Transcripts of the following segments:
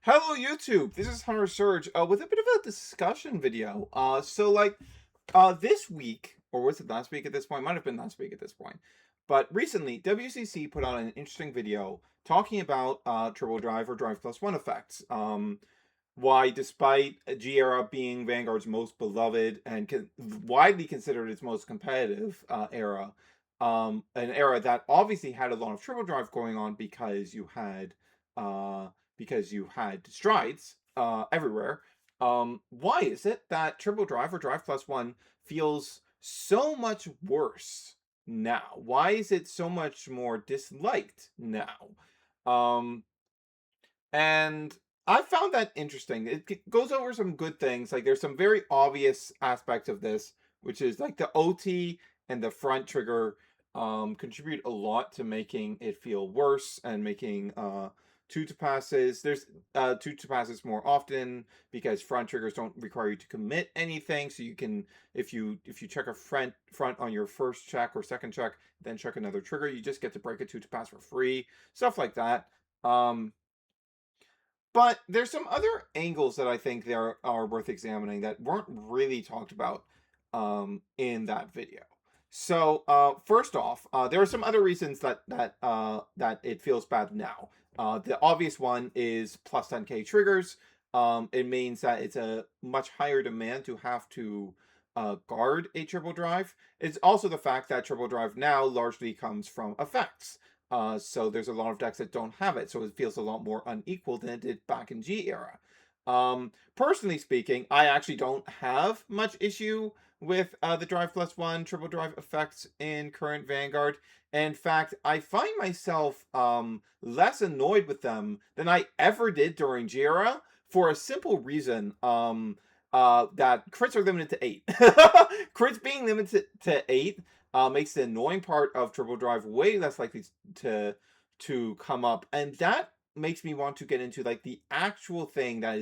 Hello YouTube, this is Hunter Surge with a bit of a discussion video. This week, or was it last week at this point? Might have been last week at this point. But recently, WCC put out an interesting video talking about Triple Drive or Drive Plus One effects. Why, despite G era being Vanguard's most beloved and widely considered its most competitive era, an era that obviously had a lot of Triple Drive going on because you had strides everywhere. Why is it that Triple Drive or Drive Plus One feels so much worse now? Why is it so much more disliked now? Um, and I found that interesting. It goes over some good things. Like there's some very obvious aspects of this, which is like the OT and the front trigger contribute a lot to making it feel worse and making two to passes. There's two to passes more often because front triggers don't require you to commit anything. So you can, if you check a front on your first check or second check, then check another trigger, you just get to break a two to pass for free. Stuff like that. But there's some other angles that I think there are worth examining that weren't really talked about in that video. So first off, there are some other reasons that it feels bad now. The obvious one is plus 10k triggers. It means that it's a much higher demand to have to guard a triple drive. It's also the fact that triple drive now largely comes from effects. So there's a lot of decks that don't have it, so it feels a lot more unequal than it did back in G era. Personally speaking, I actually don't have much issue with the Drive Plus One triple drive effects in current Vanguard. In fact, I find myself less annoyed with them than I ever did during G era for a simple reason. That crits are limited to 8. Crits being limited to 8 makes the annoying part of triple drive way less likely to come up, and that makes me want to get into like the actual thing that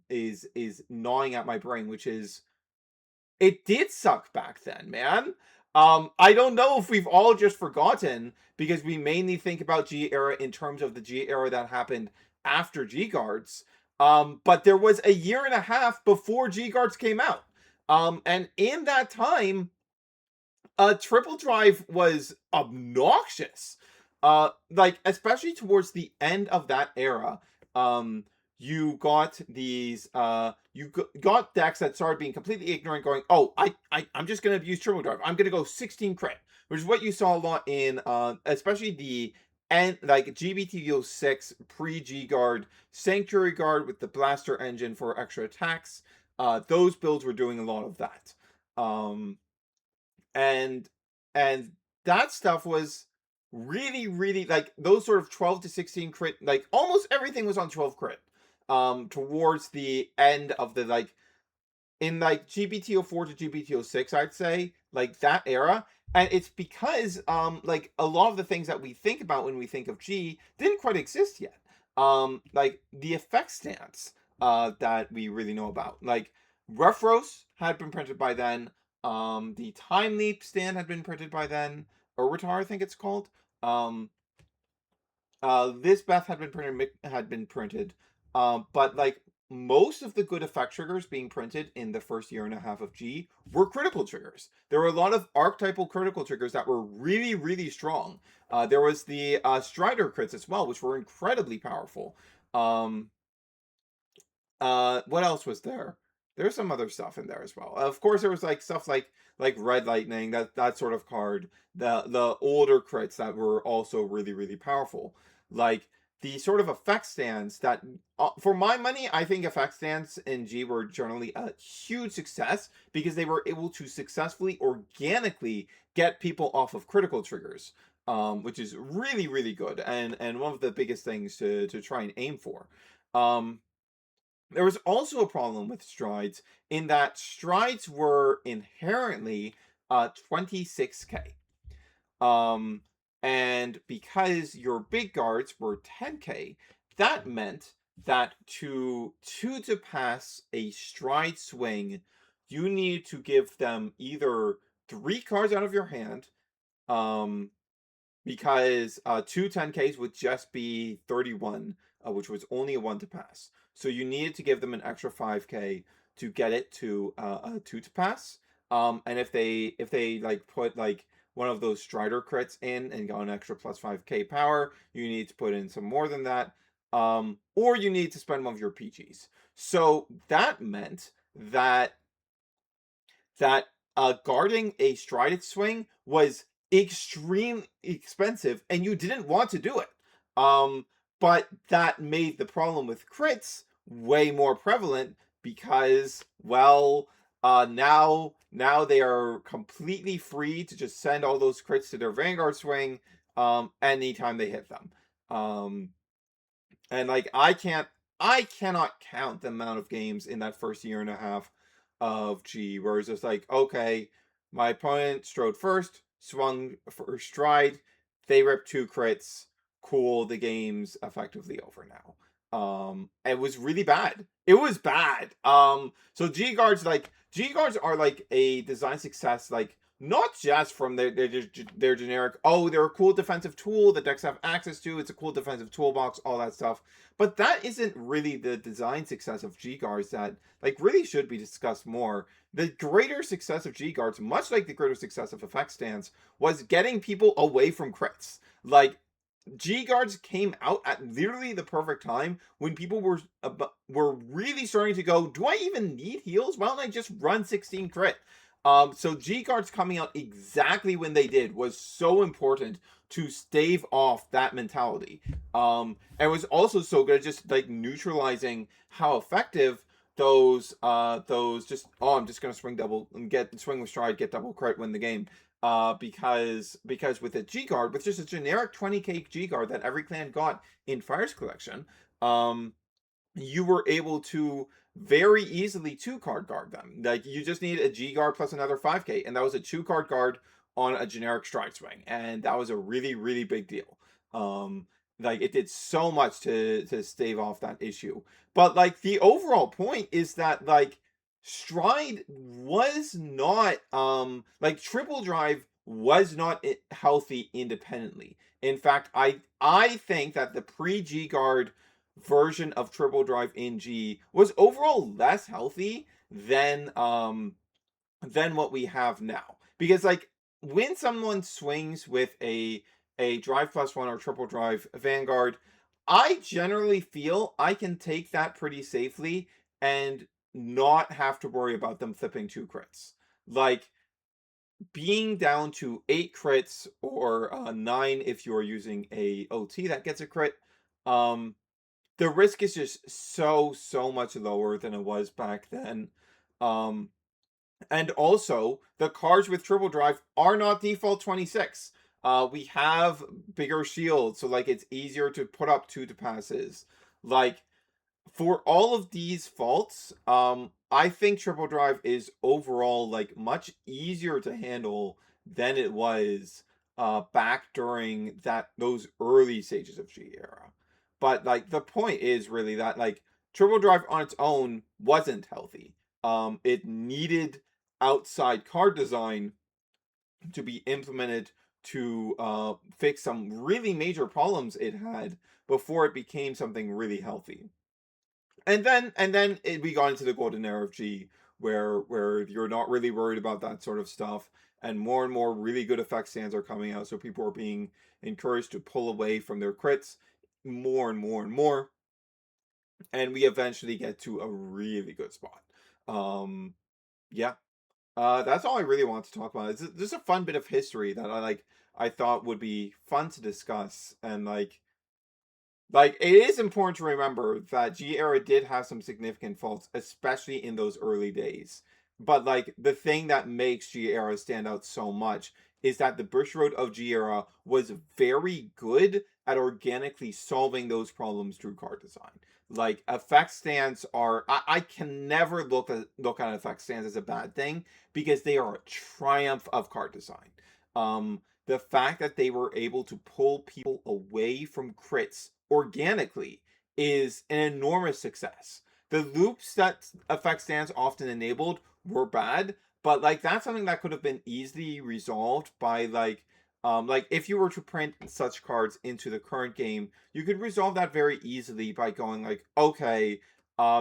is gnawing at my brain, which is it did suck back then, man. I don't know if we've all just forgotten because we mainly think about G era in terms of the G era that happened after G guards. But there was a year and a half before G guards came out. And in that time, triple drive was obnoxious. Like especially towards the end of that era, you got these got decks that started being completely ignorant, going, "Oh, I'm just gonna use triple drive. I'm gonna go 16 crit," which is what you saw a lot in especially the and like GBTO6 pre-G guard Sanctuary Guard with the blaster engine for extra attacks. Those builds were doing a lot of that. Um, and and that stuff was really like those sort of 12 to 16 crit, like almost everything was on 12 crit towards the end of the like in like GBTO4 to GBTO6, I'd say, like that era. And it's because like a lot of the things that we think about when we think of G didn't quite exist yet. Like the effect stance that we really know about. Like Ruffros had been printed by then. The Time Leap stand had been printed by then. Urwatar, I think it's called. This Beth had been printed. But like most of the good effect triggers being printed in the first year and a half of G were critical triggers. There were a lot of archetypal critical triggers that were really strong. There was the Strider crits as well, which were incredibly powerful. Um, what else was there? There's some other stuff in there as well. Of course, there was like stuff like Red Lightning, that sort of card. The older crits that were also really powerful. Like the sort of effect stands that, for my money, I think effect stands in G were generally a huge success because they were able to successfully organically get people off of critical triggers, which is really good and one of the biggest things to try and aim for. There was also a problem with strides in that strides were inherently 26k. Um, and because your big guards were 10k, that meant that to pass a stride swing, you need to give them either 3 cards out of your hand, because two 10ks would just be 31 which was only a 1 to pass. So you needed to give them an extra 5k to get it to a 2 to pass. And if they like put like one of those Strider crits in and got an extra plus 5k power, you need to put in some more than that. Or you need to spend one of your PGs. So that meant that guarding a strided swing was extremely expensive, and you didn't want to do it. But that made the problem with crits way more prevalent because, well, now they are completely free to just send all those crits to their Vanguard swing, anytime they hit them. And like I cannot count the amount of games in that first year and a half of G where it's just like, okay, my opponent strode first, swung for stride, they ripped 2 crits, cool, the game's effectively over now. It was really bad. It was bad. So G guards are like a design success, like not just from their generic, oh, they're a cool defensive tool that decks have access to, it's a cool defensive toolbox, all that stuff. But that isn't really the design success of G guards that like really should be discussed more. The greater success of G guards, much like the greater success of effect stands, was getting people away from crits. Like G guards came out at literally the perfect time when people were really starting to go, do I even need heals? Why don't I just run 16 crit? So G guards coming out exactly when they did was so important to stave off that mentality. And it was also so good at just like neutralizing how effective those just, oh, I'm just gonna swing double and swing with stride, get double crit, win the game. Because with a G guard, with just a generic 20k G guard that every clan got in Fire's collection, you were able to very easily 2-card guard them. Like you just needed a G guard plus another 5k, and that was a 2-card guard on a generic stride swing, and that was a really, really big deal. Like it did so much to stave off that issue. But like the overall point is that like stride was not like triple drive was not healthy independently. In fact, I think that the pre-G guard version of triple drive in G was overall less healthy than what we have now. Because like when someone swings with a drive plus 1 or triple drive Vanguard, I generally feel I can take that pretty safely and not have to worry about them flipping 2 crits. Like being down to 8 crits or 9 if you're using a OT that gets a crit, the risk is just so much lower than it was back then. And also the cards with triple drive are not default 26. We have bigger shields, so like it's easier to put up 2 to passes. Like for all of these faults, I think triple drive is overall like much easier to handle than it was back during those early stages of G era. But like the point is really that like triple drive on its own wasn't healthy. It needed outside card design to be implemented to fix some really major problems it had before it became something really healthy. And then we got into the golden era of G, where you're not really worried about that sort of stuff, and more really good effect stands are coming out, so people are being encouraged to pull away from their crits more and more and more, and we eventually get to a really good spot. Yeah, that's all I really want to talk about. It's just a fun bit of history that I thought would be fun to discuss, and like, it is important to remember that G era did have some significant faults, especially in those early days. But, like, the thing that makes G era stand out so much is that the Bushiroad of G era was very good at organically solving those problems through card design. Like, effect stands are... I can never look at effect stands as a bad thing, because they are a triumph of card design. The fact that they were able to pull people away from crits organically is an enormous success. The loops that effect stands often enabled were bad, but like that's something that could have been easily resolved by like Like if you were to print such cards into the current game, you could resolve that very easily by going like, okay,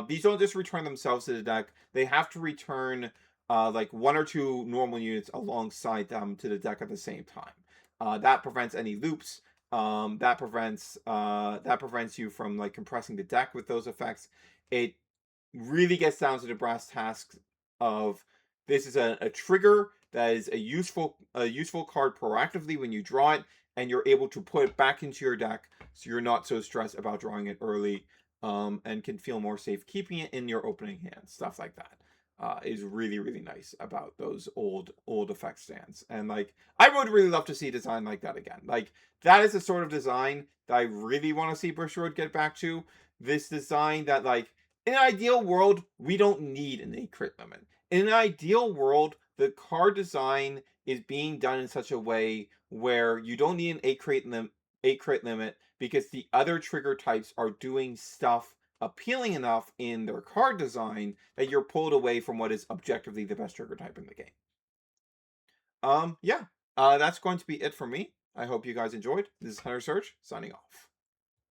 these don't just return themselves to the deck; they have to return like one or two normal units alongside them to the deck at the same time. That prevents any loops. That prevents you from like compressing the deck with those effects. It really gets down to the brass tacks of this is a trigger that is a useful card proactively when you draw it, and you're able to put it back into your deck so you're not so stressed about drawing it early, and can feel more safe keeping it in your opening hand. Stuff like that is really really nice about those old effect stands. And like I would really love to see a design like that again. Like that is the sort of design that I really want to see Bushroad get back to. This design that like in an ideal world, we don't need an 8 crit limit. In an ideal world, the card design is being done in such a way where you don't need an 8 crit limit because the other trigger types are doing stuff appealing enough in their card design that you're pulled away from what is objectively the best trigger type in the game. Yeah. That's going to be it for me. I hope you guys enjoyed. This is Hunter Surge signing off.